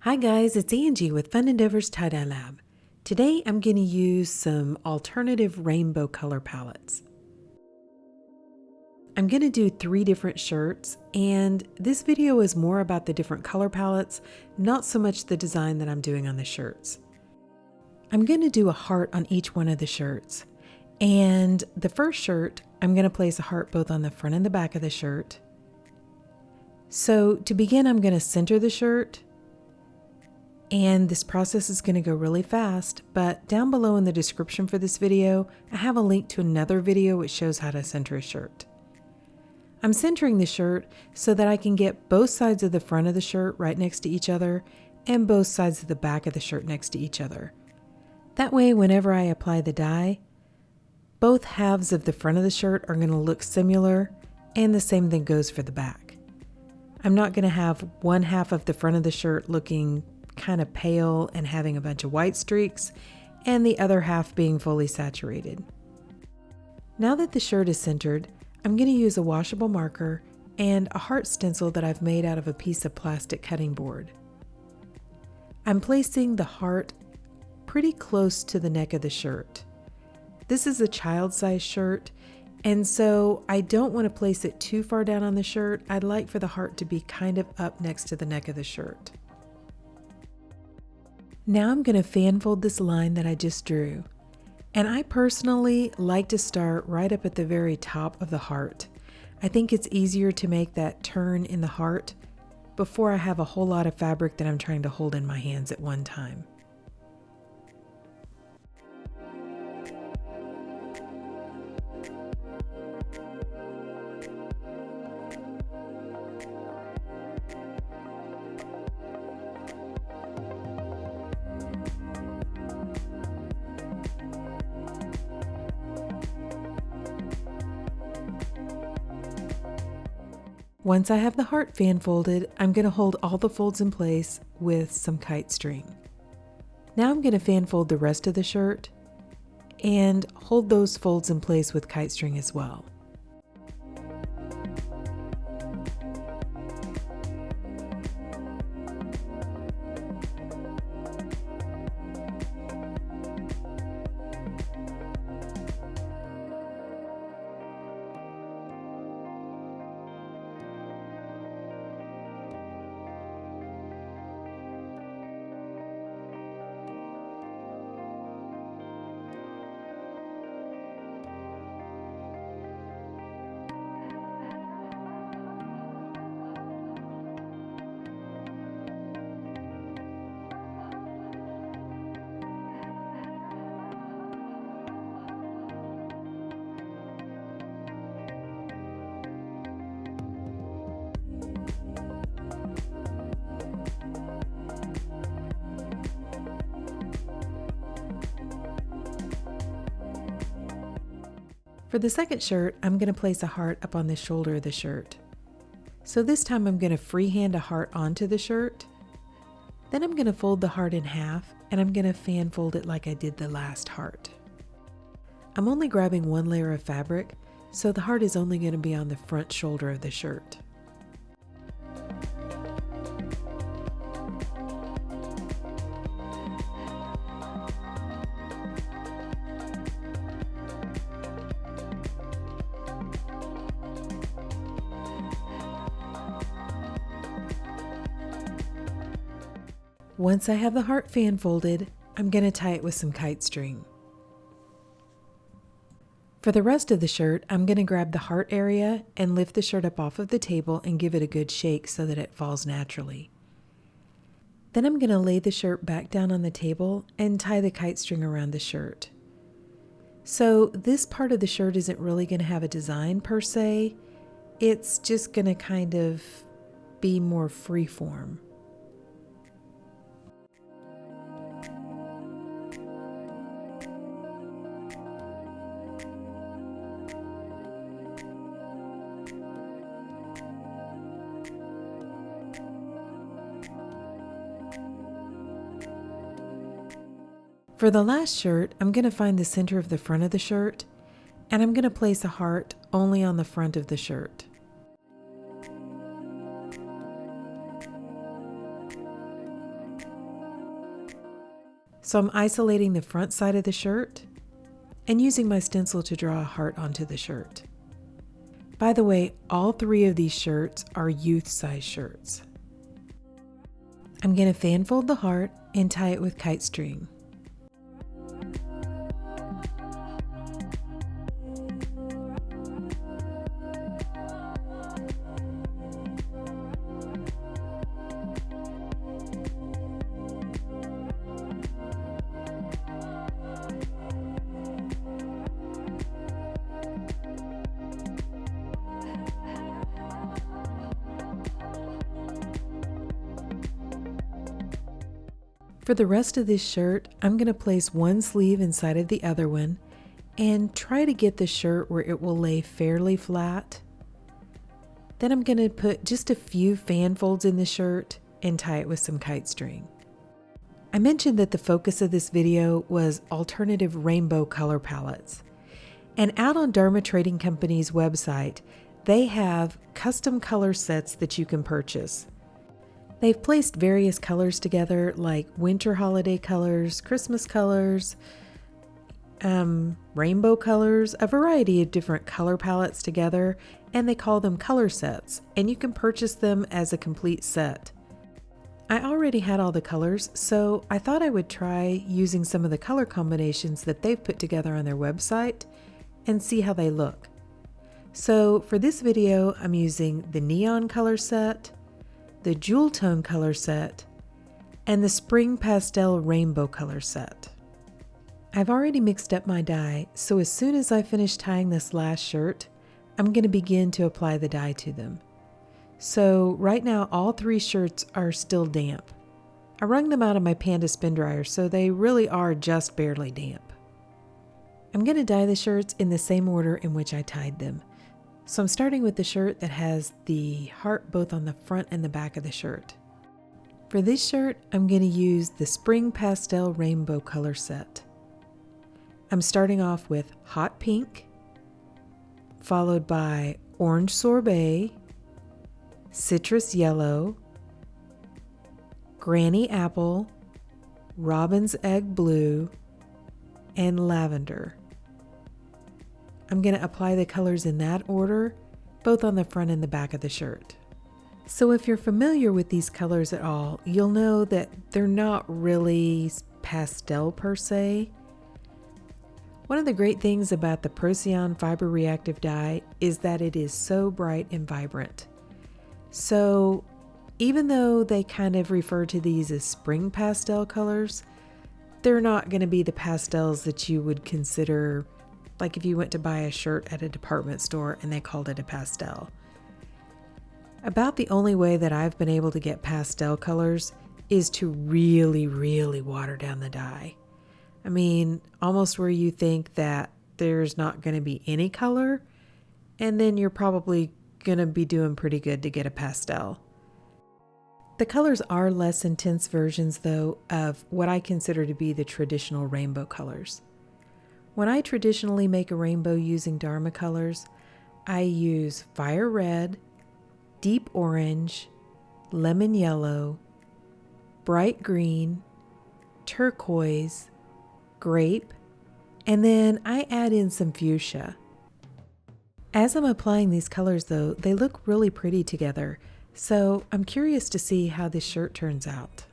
Hi guys, it's Angie with Fun Endeavors Tie-Dye Lab. Today I'm going to use some alternative rainbow color palettes. I'm going to do 3 different shirts, and this video is more about the different color palettes, not so much the design that I'm doing on the shirts. I'm going to do a heart on each one of the shirts, and the first shirt I'm going to place a heart both on the front and the back of the shirt. So to begin, I'm going to center the shirt. And this process is going to go really fast, but down below in the description for this video, I have a link to another video which shows how to center a shirt. I'm centering the shirt so that I can get both sides of the front of the shirt right next to each other and both sides of the back of the shirt next to each other. That way, whenever I apply the dye, both halves of the front of the shirt are going to look similar, and the same thing goes for the back. I'm not going to have one half of the front of the shirt looking kind of pale and having a bunch of white streaks, and the other half being fully saturated. Now that the shirt is centered, I'm going to use a washable marker and a heart stencil that I've made out of a piece of plastic cutting board. I'm placing the heart pretty close to the neck of the shirt. This is a child-size shirt, and so I don't want to place it too far down on the shirt. I'd like for the heart to be kind of up next to the neck of the shirt. Now I'm going to fan fold this line that I just drew. And I personally like to start right up at the very top of the heart. I think it's easier to make that turn in the heart before I have a whole lot of fabric that I'm trying to hold in my hands at one time. Once I have the heart fan folded, I'm going to hold all the folds in place with some kite string. Now I'm going to fan fold the rest of the shirt and hold those folds in place with kite string as well. For the second shirt, I'm going to place a heart up on the shoulder of the shirt. So this time I'm going to freehand a heart onto the shirt. Then I'm going to fold the heart in half, and I'm going to fan fold it like I did the last heart. I'm only grabbing one layer of fabric, so the heart is only going to be on the front shoulder of the shirt. Once I have the heart fan folded, I'm going to tie it with some kite string. For the rest of the shirt, I'm going to grab the heart area and lift the shirt up off of the table and give it a good shake so that it falls naturally. Then I'm going to lay the shirt back down on the table and tie the kite string around the shirt. So this part of the shirt isn't really going to have a design per se. It's just going to kind of be more freeform. For the last shirt, I'm going to find the center of the front of the shirt, and I'm going to place a heart only on the front of the shirt. So I'm isolating the front side of the shirt and using my stencil to draw a heart onto the shirt. By the way, all 3 of these shirts are youth size shirts. I'm going to fan fold the heart and tie it with kite string. For the rest of this shirt, I'm going to place one sleeve inside of the other one and try to get the shirt where it will lay fairly flat. Then I'm going to put just a few fan folds in the shirt and tie it with some kite string. I mentioned that the focus of this video was alternative rainbow color palettes. And out on Dharma Trading Company's website, they have custom color sets that you can purchase. They've placed various colors together like winter holiday colors, Christmas colors, rainbow colors, a variety of different color palettes together, and they call them color sets, and you can purchase them as a complete set. I already had all the colors, so I thought I would try using some of the color combinations that they've put together on their website and see how they look. So for this video, I'm using the neon color set, the jewel tone color set, and the spring pastel rainbow color set. I've already mixed up my dye, so as soon as I finish tying this last shirt, I'm going to begin to apply the dye to them. So right now all 3 shirts are still damp. I wrung them out of my Panda spin dryer, so they really are just barely damp. I'm going to dye the shirts in the same order in which I tied them. So I'm starting with the shirt that has the heart both on the front and the back of the shirt. For this shirt, I'm going to use the Spring Pastel Rainbow color set. I'm starting off with Hot Pink, followed by Orange Sorbet, Citrus Yellow, Granny Apple, Robin's Egg Blue, and Lavender. I'm going to apply the colors in that order, both on the front and the back of the shirt. So if you're familiar with these colors at all, you'll know that they're not really pastel per se. One of the great things about the Procyon fiber reactive dye is that it is so bright and vibrant. So even though they kind of refer to these as spring pastel colors, they're not going to be the pastels that you would consider like if you went to buy a shirt at a department store and they called it a pastel. About the only way that I've been able to get pastel colors is to really, really water down the dye. I mean, almost where you think that there's not going to be any color, and then you're probably going to be doing pretty good to get a pastel. The colors are less intense versions, though, of what I consider to be the traditional rainbow colors. When I traditionally make a rainbow using Dharma colors, I use fire red, deep orange, lemon yellow, bright green, turquoise, grape, and then I add in some fuchsia. As I'm applying these colors though, they look really pretty together, so I'm curious to see how this shirt turns out.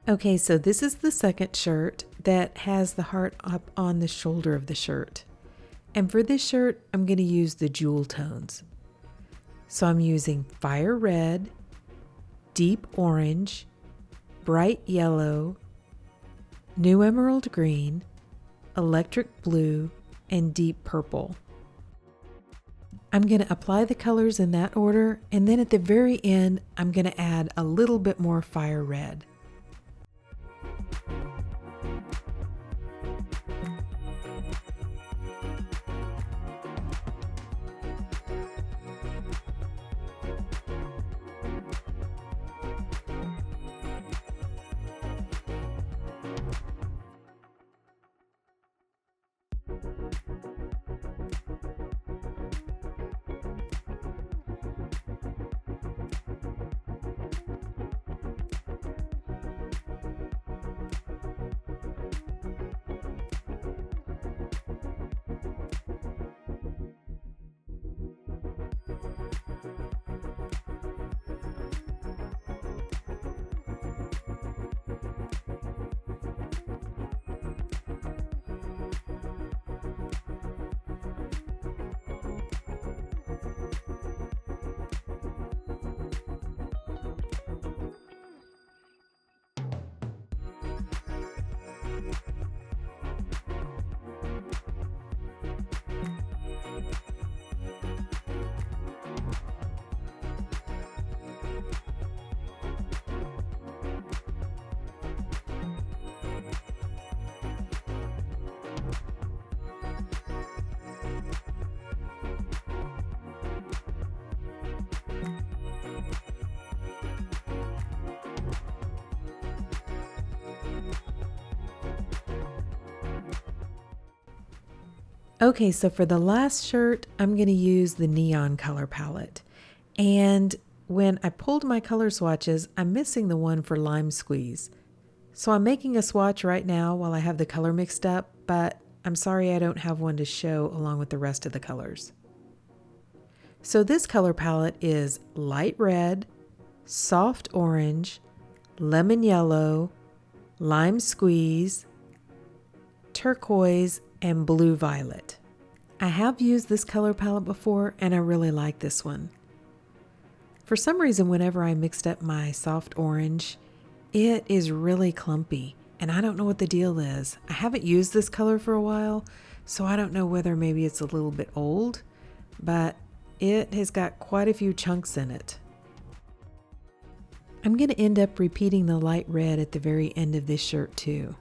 Okay, so this is the second shirt that has the heart up on the shoulder of the shirt. And for this shirt, I'm going to use the jewel tones. So I'm using fire red, deep orange, bright yellow, New Emerald Green, Electric Blue, and Deep Purple. I'm going to apply the colors in that order, and then at the very end, I'm going to add a little bit more fire red. Okay, so for the last shirt, I'm going to use the neon color palette. And when I pulled my color swatches, I'm missing the one for Lime Squeeze. So I'm making a swatch right now while I have the color mixed up, but I'm sorry I don't have one to show along with the rest of the colors. So this color palette is light red, soft orange, lemon yellow, lime squeeze, turquoise, and blue violet. I have used this color palette before and I really like this one. For some reason, whenever I mixed up my soft orange, it is really clumpy and I don't know what the deal is. I haven't used this color for a while, so I don't know whether maybe it's a little bit old, but it has got quite a few chunks in it. I'm going to end up repeating the light red at the very end of this shirt too.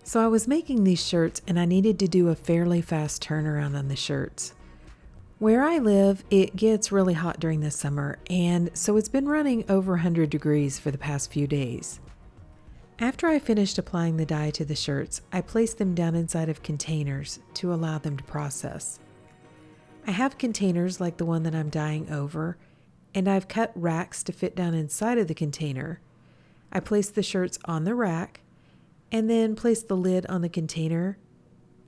So I was making these shirts and I needed to do a fairly fast turnaround on the shirts. Where I live, it gets really hot during the summer, and so it's been running over 100 degrees for the past few days. After I finished applying the dye to the shirts, I placed them down inside of containers to allow them to process. I have containers like the one that I'm dyeing over, and I've cut racks to fit down inside of the container. I placed the shirts on the rack, and then place the lid on the container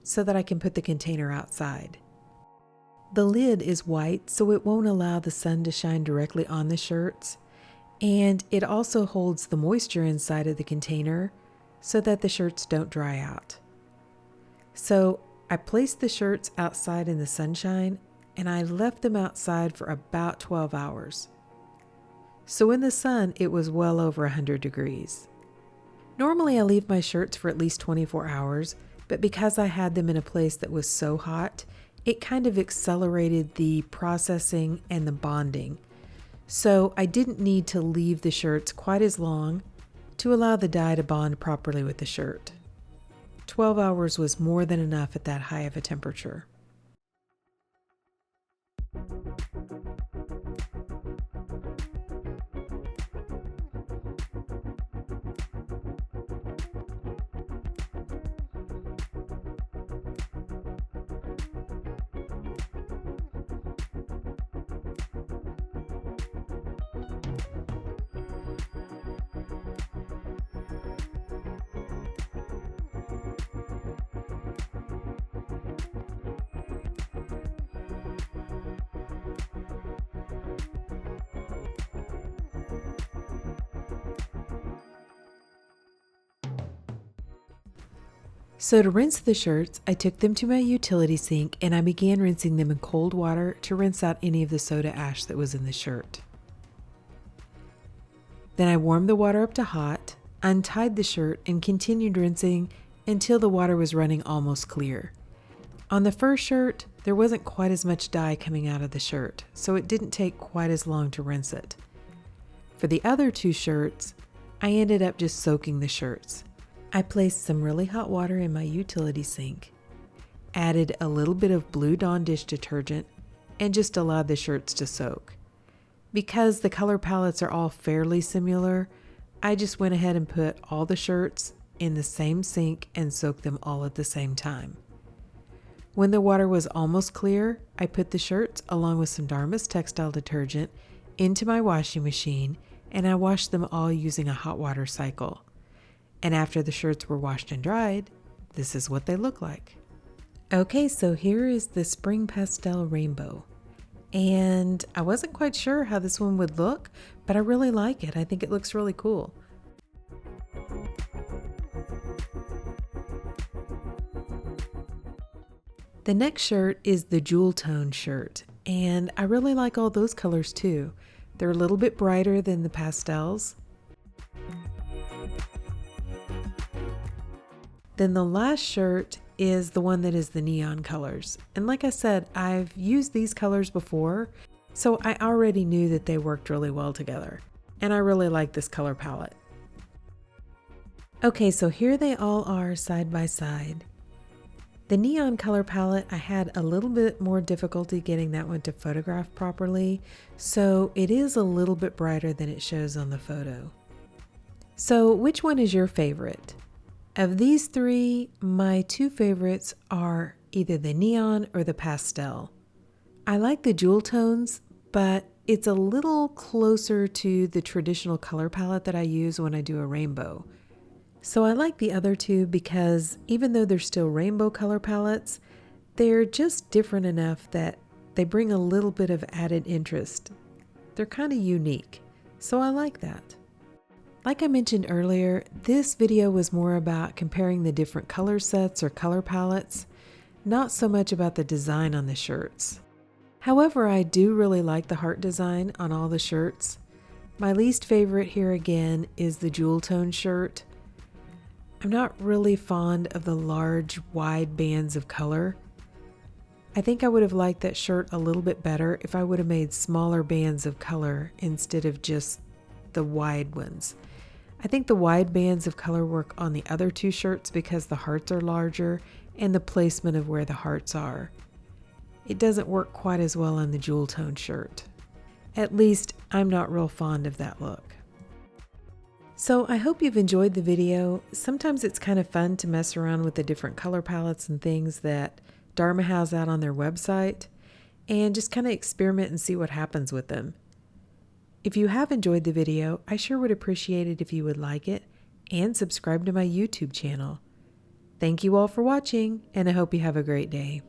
so that I can put the container outside. The lid is white, so it won't allow the sun to shine directly on the shirts, and it also holds the moisture inside of the container so that the shirts don't dry out. So I placed the shirts outside in the sunshine and I left them outside for about 12 hours. So in the sun, it was well over 100 degrees. Normally I leave my shirts for at least 24 hours, but because I had them in a place that was so hot, it kind of accelerated the processing and the bonding. So I didn't need to leave the shirts quite as long to allow the dye to bond properly with the shirt. 12 hours was more than enough at that high of a temperature. So to rinse the shirts, I took them to my utility sink and I began rinsing them in cold water to rinse out any of the soda ash that was in the shirt. Then I warmed the water up to hot, untied the shirt, and continued rinsing until the water was running almost clear. On the first shirt, there wasn't quite as much dye coming out of the shirt, so it didn't take quite as long to rinse it. For the other two shirts, I ended up just soaking the shirts. I placed some really hot water in my utility sink, added a little bit of Blue Dawn dish detergent, and just allowed the shirts to soak. Because the color palettes are all fairly similar, I just went ahead and put all the shirts in the same sink and soaked them all at the same time. When the water was almost clear, I put the shirts along with some Dharma's textile detergent into my washing machine, and I washed them all using a hot water cycle. And after the shirts were washed and dried, this is what they look like. Okay, so here is the Spring Pastel Rainbow. And I wasn't quite sure how this one would look, but I really like it. I think it looks really cool. The next shirt is the Jewel Tone shirt, and I really like all those colors too. They're a little bit brighter than the pastels. Then the last shirt is the one that is the neon colors. And like I said, I've used these colors before, so I already knew that they worked really well together. And I really like this color palette. Okay, so here they all are side by side. The neon color palette, I had a little bit more difficulty getting that one to photograph properly, so it is a little bit brighter than it shows on the photo. So which one is your favorite? Of these three, my two favorites are either the neon or the pastel. I like the jewel tones, but it's a little closer to the traditional color palette that I use when I do a rainbow. So I like the other two because even though they're still rainbow color palettes, they're just different enough that they bring a little bit of added interest. They're kind of unique, so I like that. Like I mentioned earlier, this video was more about comparing the different color sets or color palettes, not so much about the design on the shirts. However, I do really like the heart design on all the shirts. My least favorite here again is the jewel tone shirt. I'm not really fond of the large, wide bands of color. I think I would have liked that shirt a little bit better if I would have made smaller bands of color instead of just the wide ones. I think the wide bands of color work on the other two shirts because the hearts are larger and the placement of where the hearts are. It doesn't work quite as well on the jewel tone shirt. At least I'm not real fond of that look. So I hope you've enjoyed the video. Sometimes it's kind of fun to mess around with the different color palettes and things that Dharma has out on their website and just kind of experiment and see what happens with them. If you have enjoyed the video, I sure would appreciate it if you would like it and subscribe to my YouTube channel. Thank you all for watching, and I hope you have a great day.